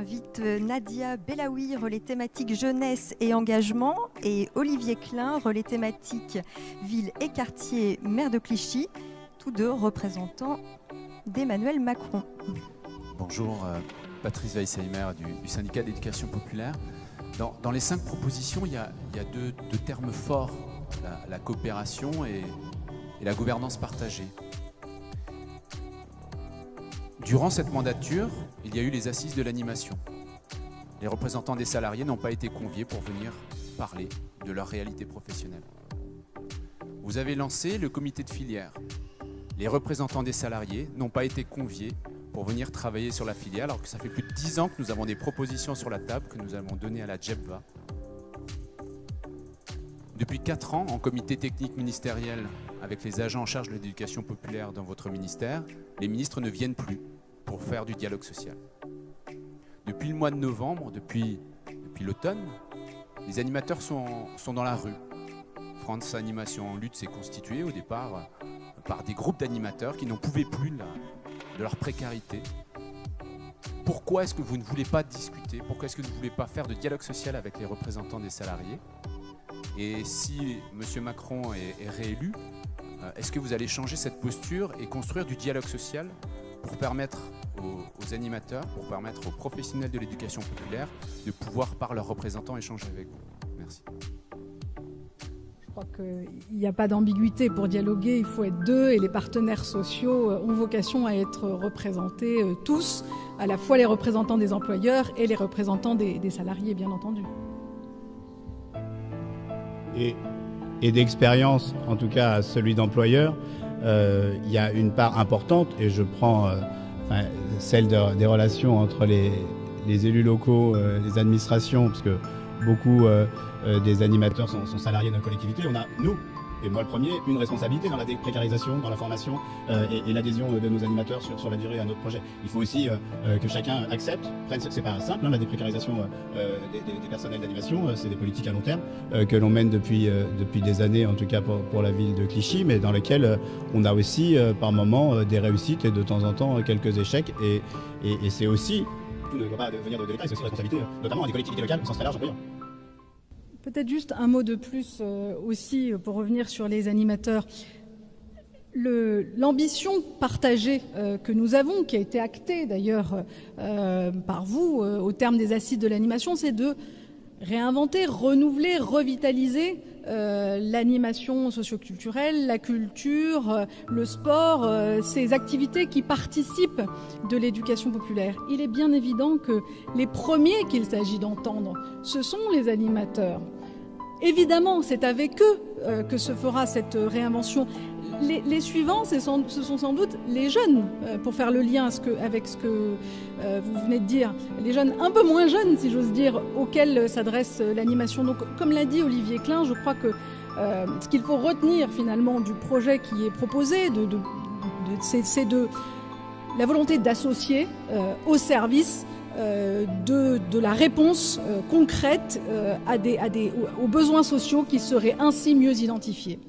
J'invite Nadia Bellaoui, relais thématique jeunesse et engagement, et Olivier Klein, relais thématique ville et quartier, maire de Clichy, tous deux représentants d'Emmanuel Macron. Bonjour, Patrice Weisheimer du syndicat d'éducation populaire. Dans les 5 propositions, il y a deux termes forts, la coopération et la gouvernance partagée. Durant cette mandature, il y a eu les assises de l'animation. Les représentants des salariés n'ont pas été conviés pour venir parler de leur réalité professionnelle. Vous avez lancé le comité de filière. Les représentants des salariés n'ont pas été conviés pour venir travailler sur la filière, alors que ça fait plus de 10 ans que nous avons des propositions sur la table que nous avons données à la JEPVA. Depuis 4 ans, en comité technique ministériel, avec les agents en charge de l'éducation populaire dans votre ministère, les ministres ne viennent plus pour faire du dialogue social. Depuis le mois de novembre, depuis l'automne, les animateurs sont dans la rue. France Animation en lutte s'est constituée au départ par des groupes d'animateurs qui n'en pouvaient plus de leur précarité. Pourquoi est-ce que vous ne voulez pas discuter? Pourquoi est-ce que vous ne voulez pas faire de dialogue social avec les représentants des salariés? Et si M. Macron est réélu, est-ce que vous allez changer cette posture et construire du dialogue social pour permettre aux animateurs, pour permettre aux professionnels de l'éducation populaire de pouvoir, par leurs représentants, échanger avec vous? Merci. Je crois qu'il n'y a pas d'ambiguïté. Pour dialoguer, il faut être deux, et les partenaires sociaux ont vocation à être représentés tous, à la fois les représentants des employeurs et les représentants des salariés, bien entendu. Et d'expérience, en tout cas à celui d'employeur, il y a une part importante, et je prends celle des relations entre les élus locaux, les administrations, parce que beaucoup des animateurs sont salariés de nos collectivités. On a, nous, et moi le premier, une responsabilité dans la déprécarisation, dans la formation et l'adhésion de nos animateurs sur la durée à notre projet. Il faut aussi que chacun accepte, c'est pas simple, la déprécarisation des personnels d'animation, c'est des politiques à long terme que l'on mène depuis des années, en tout cas pour la ville de Clichy, mais dans lesquelles on a aussi par moments des réussites et de temps en temps quelques échecs, et c'est aussi, tout ne doit pas venir de l'État, c'est aussi la responsabilité notamment des collectivités locales au sens très large. Peut-être juste un mot de plus aussi pour revenir sur les animateurs. L'ambition partagée que nous avons, qui a été actée d'ailleurs par vous au terme des assises de l'animation, c'est de réinventer, renouveler, revitaliser l'animation socioculturelle, la culture, le sport, ces activités qui participent de l'éducation populaire. Il est bien évident que les premiers qu'il s'agit d'entendre, ce sont les animateurs. Évidemment, c'est avec eux que se fera cette réinvention. Les suivants, ce sont sans doute les jeunes, pour faire le lien avec ce que vous venez de dire. Les jeunes un peu moins jeunes, si j'ose dire, auxquels s'adresse l'animation. Donc, comme l'a dit Olivier Klein, je crois que ce qu'il faut retenir finalement du projet qui est proposé, c'est la volonté d'associer au service de la réponse concrète aux besoins sociaux qui seraient ainsi mieux identifiés.